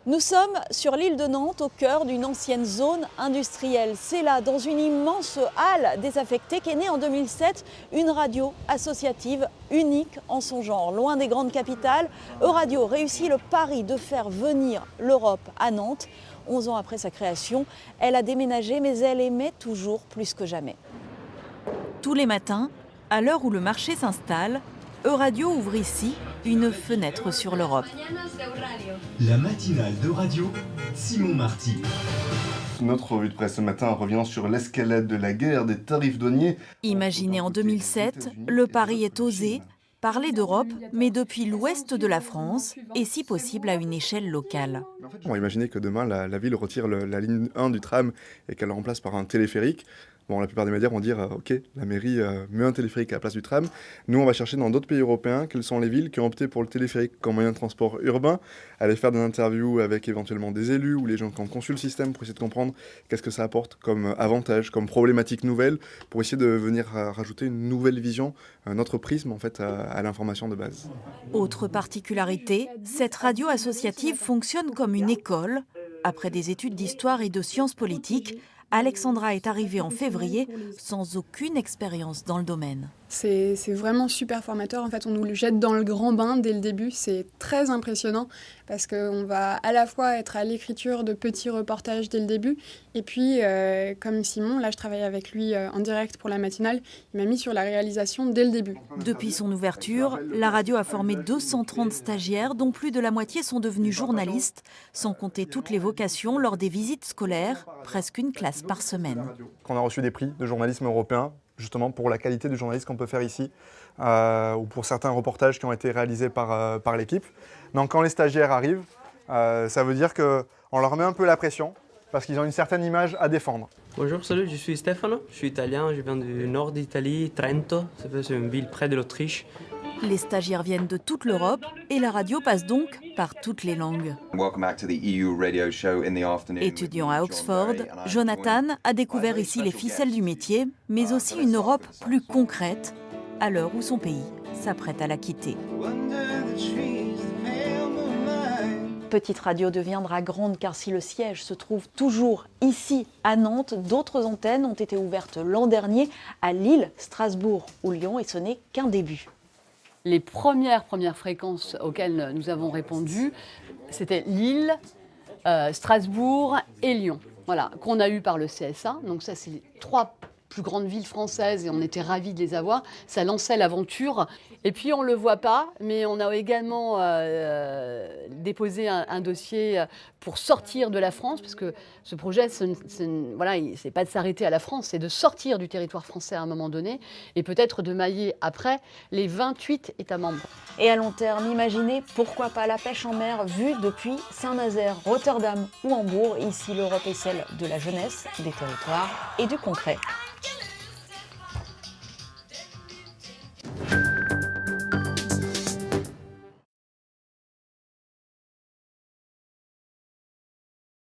Nous sommes sur l'île de Nantes, au cœur d'une ancienne zone industrielle. C'est là, dans une immense halle désaffectée, qu'est née en 2007 une radio associative unique en son genre. Loin des grandes capitales, Euradio réussit le pari de faire venir l'Europe à Nantes. 11 ans après sa création, elle a déménagé, mais elle aimait toujours plus que jamais. Tous les matins, à l'heure où le marché s'installe, Euradio ouvre ici une fenêtre sur l'Europe. La matinale d'Euradio, Simon Marty. Notre revue de presse ce matin revient sur l'escalade de la guerre des tarifs douaniers. Imaginé en 2007, le pari est osé, parler d'Europe, mais depuis l'ouest de la France, et si possible à une échelle locale. On va imaginer que demain, la ville retire la ligne 1 du tram et qu'elle la remplace par un téléphérique. Bon, la plupart des médias vont dire ok, la mairie met un téléphérique à la place du tram. Nous, on va chercher dans d'autres pays européens quelles sont les villes qui ont opté pour le téléphérique comme moyen de transport urbain, aller faire des interviews avec éventuellement des élus ou les gens qui ont conçu le système pour essayer de comprendre qu'est-ce que ça apporte comme avantage, comme problématique nouvelle, pour essayer de venir rajouter une nouvelle vision, un autre prisme en fait à l'information de base. Autre particularité, cette radio associative fonctionne comme une école. Après des études d'histoire et de sciences politiques, Alexandra est arrivée en février sans aucune expérience dans le domaine. C'est vraiment super formateur. En fait, on nous le jette dans le grand bain dès le début. C'est très impressionnant parce qu'on va à la fois être à l'écriture de petits reportages dès le début. Et puis, comme Simon, là, je travaille avec lui en direct pour la matinale. Il m'a mis sur la réalisation dès le début. Depuis son ouverture, la radio a formé 230 stagiaires, dont plus de la moitié sont devenus journalistes, sans compter toutes les vocations lors des visites scolaires, presque une classe par semaine. On a reçu des prix de journalisme européen, justement pour la qualité du journalisme qu'on peut faire ici, ou pour certains reportages qui ont été réalisés par l'équipe. Donc quand les stagiaires arrivent, ça veut dire qu'on leur met un peu la pression, parce qu'ils ont une certaine image à défendre. Bonjour, salut, je suis Stefano, je suis italien, je viens du nord d'Italie, Trento, c'est une ville près de l'Autriche. Les stagiaires viennent de toute l'Europe et la radio passe donc par toutes les langues. Étudiant à Oxford, Jonathan a découvert ici les ficelles du métier, mais aussi une Europe plus concrète, à l'heure où son pays s'apprête à la quitter. Petite radio deviendra grande car si le siège se trouve toujours ici à Nantes, d'autres antennes ont été ouvertes l'an dernier à Lille, Strasbourg ou Lyon et ce n'est qu'un début. Les premières fréquences auxquelles nous avons répondu, c'était Lille, Strasbourg et Lyon, voilà, qu'on a eu par le CSA. Donc ça, c'est les 3 plus grandes villes françaises et on était ravis de les avoir. Ça lançait l'aventure. Et puis on ne le voit pas, mais on a également déposé un dossier pour sortir de la France, parce que ce projet, c'est pas de s'arrêter à la France, c'est de sortir du territoire français à un moment donné et peut-être de mailler après les 28 États membres. Et à long terme, imaginez pourquoi pas la pêche en mer vue depuis Saint-Nazaire, Rotterdam ou Hambourg. Ici, l'Europe est celle de la jeunesse, des territoires et du concret.